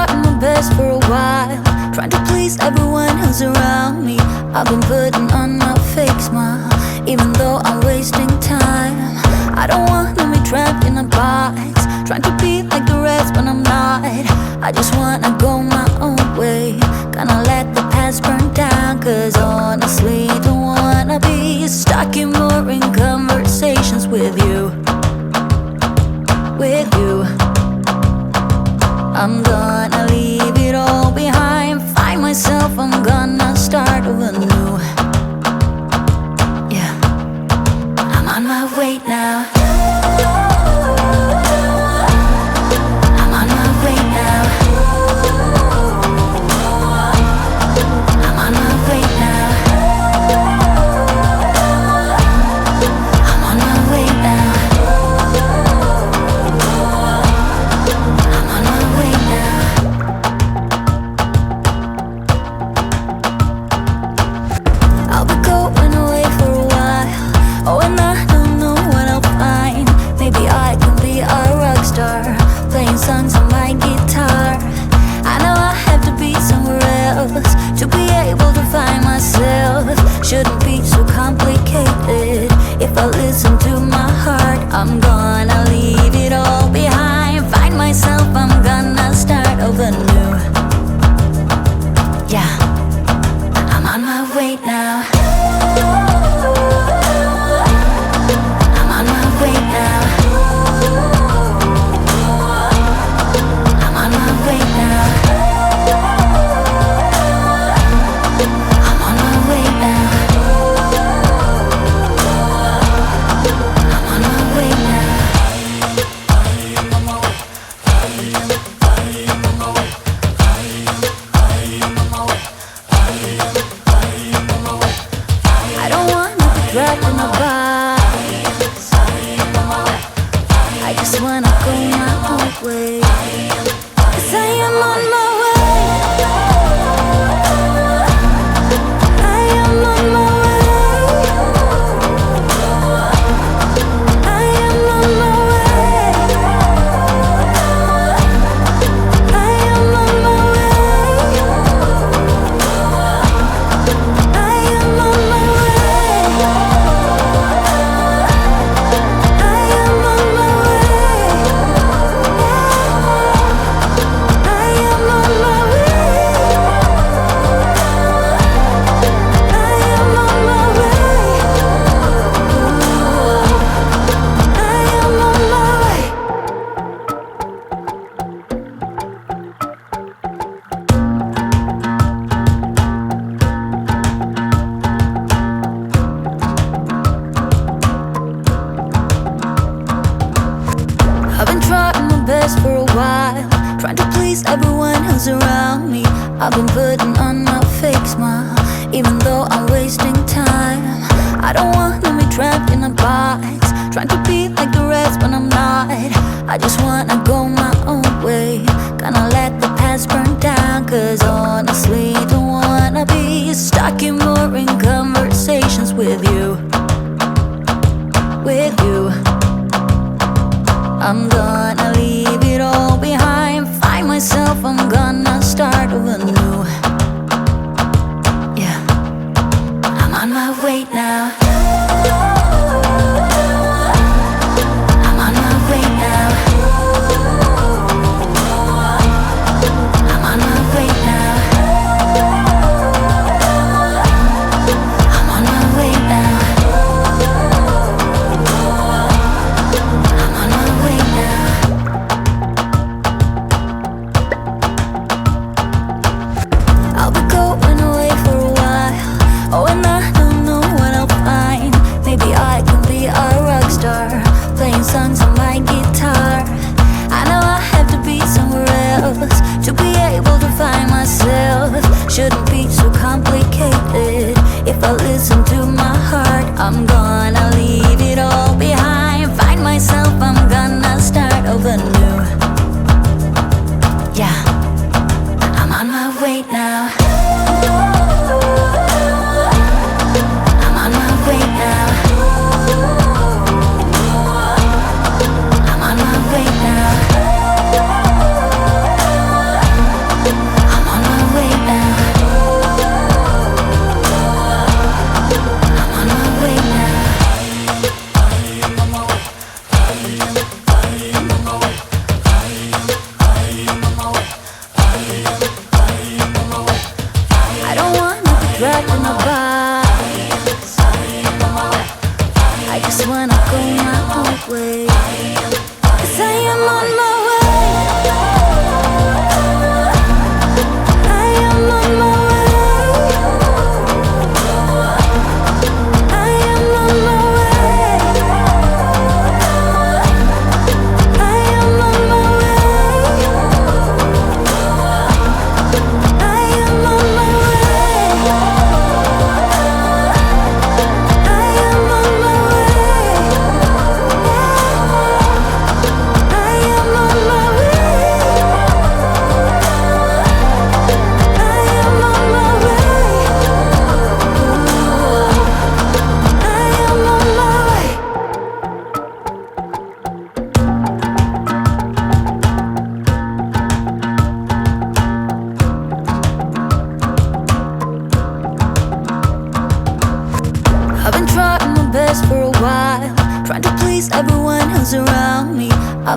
trying my best for a while, trying to please everyone who's around me. I've been putting on my fake smile, even though I'm wasting time. I don't wanna be trapped in a box, trying to be like the rest when I'm not. I just wanna go my own way, gonna let the past burn down. Cause honestly, don't wanna be stuck in boring conversations with you. With you, I'm gonna leave it all behind, find myself, I'm gonna start over new. Yeah, I'm on my way now. I'm on my way now. I'm on my way now. I'm on my way now. I'm on my way now. I'll be going away for a while. Oh, and I don't know what I'll find. Maybe I can be a rock star, playing songs on my guitar. I know I have to be somewhere else to be able to find myself. Shouldn't be so complicated. If I listen to my heart, I'm gonna leave it all behind, find myself, I'm gonna start over new. Yeah, I'm on my way now. I'm on my way now. I'm on my way now. I'm on my way now. I'm on my way now. I don't wanna be trapped in a box, I just wanna go my own way. 'Cause I am on my way. I am on my way. I am on my way. I am on my way. I am on my way. I am on my way. I am on my way. I am on my way. I am on my way. I've been trying my best for a while, trying to please everyone who's around me. I've been putting on my fake smile, even though I'm wasting time. I don't wanna be trapped in a box, trying to be like the rest when I'm not. I just wanna go my own way, gonna let the past burn down. Cause honestly, don't wanna be stuck in boring conversations with you. With you, I'm gonna leave it all behind, find myself, I'm gonna start over new. Yeah, I'm on my way now. I'm on my way now. I'm on my way now. I'm on my way now. I'm on my way now. I'll be going away for a while. Oh, and I don't know what I'll find. Maybe I can be a rock star, playing songs on my guitar. I know I have to be somewhere else to be able to find myself. Shouldn't be so complicated. If I listen to my heart, I'm gonna leave it all behind, find myself, I'm gonna start over new. Yeah, I'm on my way now. I'm on my way now. I'm on my way now.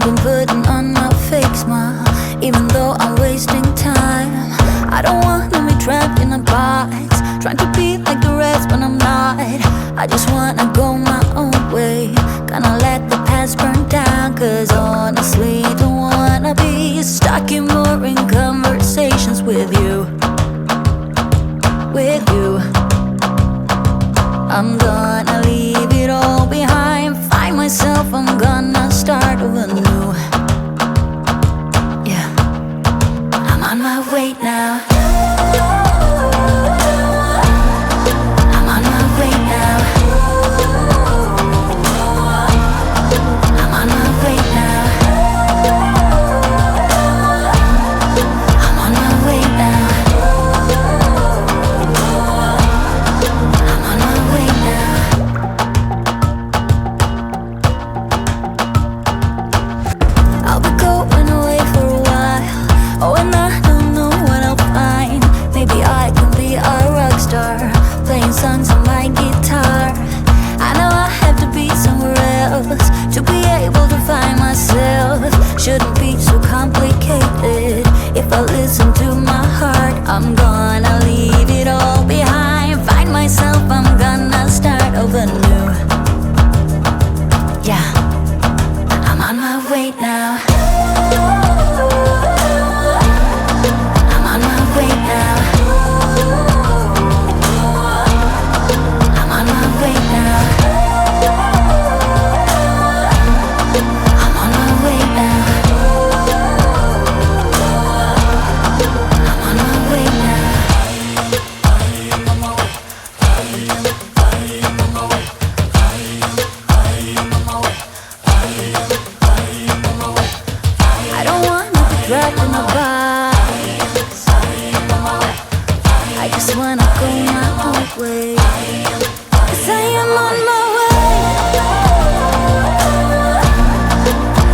I've been putting on my fake smile, even though I'm wasting time. I don't wanna be trapped in a box, trying to be like the rest when I'm not. I just wanna go my own way, gonna let the past burn down. Cause honestly, don't wanna be stuck in boring conversations with you. With you, I'm gonna leave it all behind, find myself, I'm gonna start over new. Yeah, I'm on my way now. I'm on my way now. I'm on my way now. I'm on my way now. I'm on my way now. I'll be going away for a while. Oh, and I don't know what I'll find. Maybe I can be a rock star, playing songs on my guitar. I know I have to be somewhere else to be able to find myself. Shouldn't be so complicated if I listen to my heart. I'm gonna leave it all behind, find myself, I'm gonna start over new. Yeah, I'm on my way now. I'm on my way now. I'm on my way now. I'm on my way now. I'm on my way now. I don't wanna be dragged in a box, I just wanna go my own way. 'Cause I am on my way.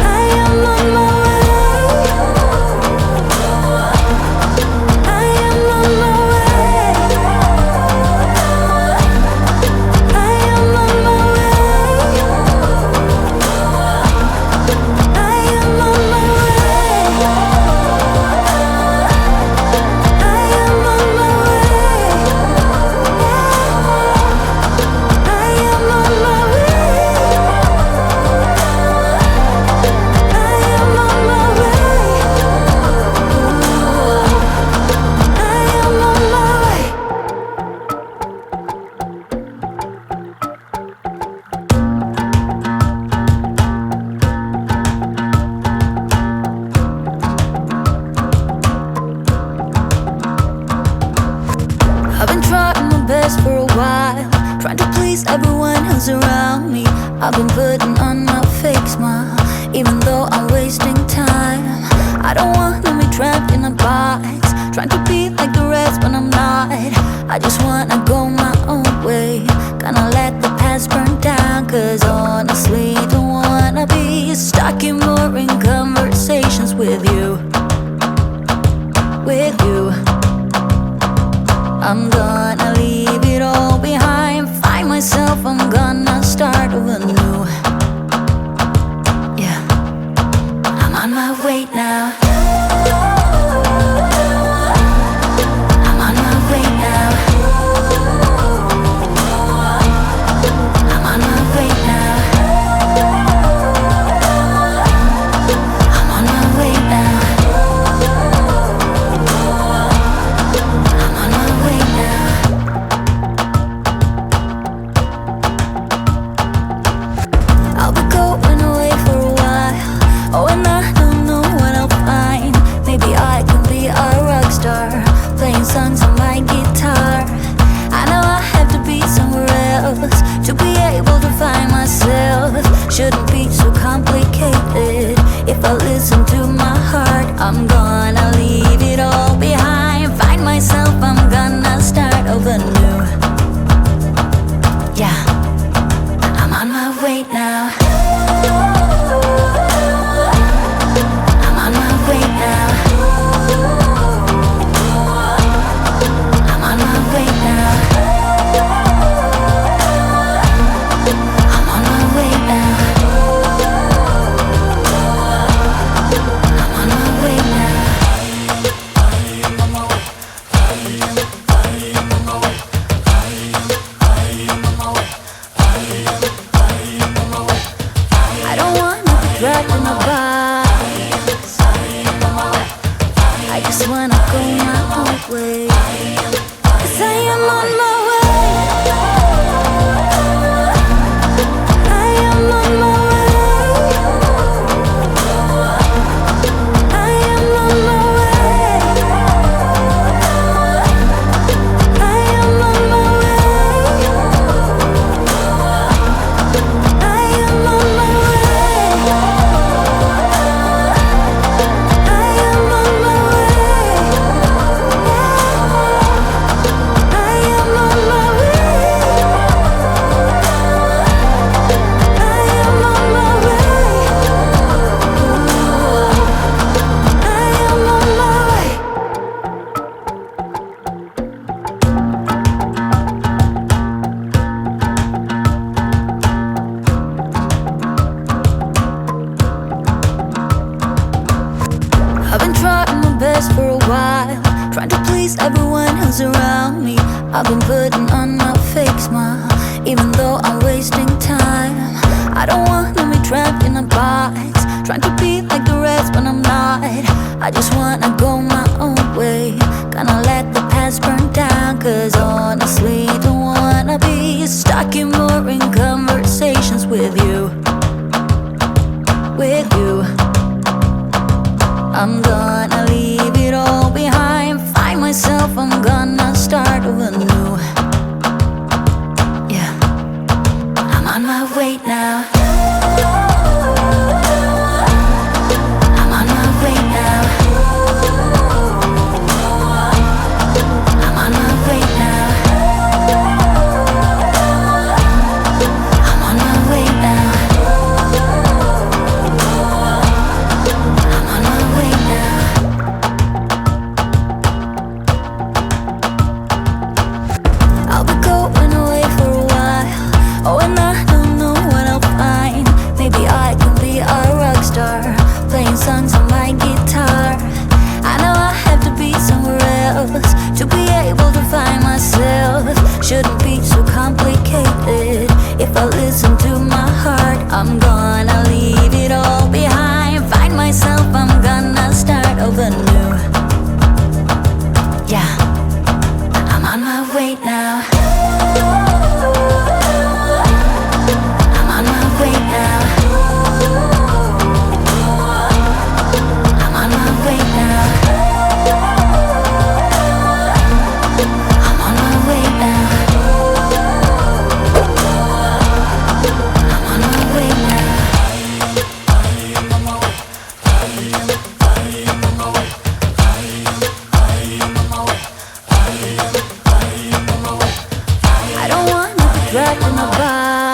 I am on my way. I am on my way. I am on my way. I am on my way. I am on my way. I am on my way. I am on my way. I am on my way. I've been trying my best for a while, trying to please everyone who's around me. I've been putting on my fake smile, even though I'm wasting time. I don't wanna be trapped in a box, trying to be like the rest when I'm not. I just wanna go my own way, gonna let the past burn down. Cause honestly, don't wanna be stuck in boring conversations with you. With you, I'm gonna leave it all behind, find myself, I'm gonna start over new. Yeah, I'm on my way now. I'm on my way now. I'm on my way now. I'm on my way now. I'm on my way now. go my own way. 'Cause I am on my way. I am on my way. I am on my way. I am on my way. I am on my way. I am on my I've been trying my best for a while, trying to please everyone who's around me. I've been putting on my fake smile, even though I'm wasting time. I don't wanna be trapped in a box, trying to be like the rest when I'm not. I just wanna go my own way, gonna let the past burn down. 'Cause honestly, don't wanna be stuck in boring conversations with you. With you, I'm gonna leave it all behind, find myself, I'm gonna start over new. Yeah, I'm on my way now. I'm on my way now. I'm on my way now. I'm on my way now. I'm on my way now. I'll be going away for a while. Oh, and I don't know what I'll find. Maybe I can be a rock star, playing songs on my guitar. I know I have to be somewhere else to be able to find myself. Shouldn't be so complicated. If I listen to my heart, I'm gonna leave it all behind, find myself, I'm gonna start over new. Yeah, I'm on my way now. I'm on my way now. I'm on my way now. I'm on my way now. I'm on my way now. I don't wanna be dragged in a box,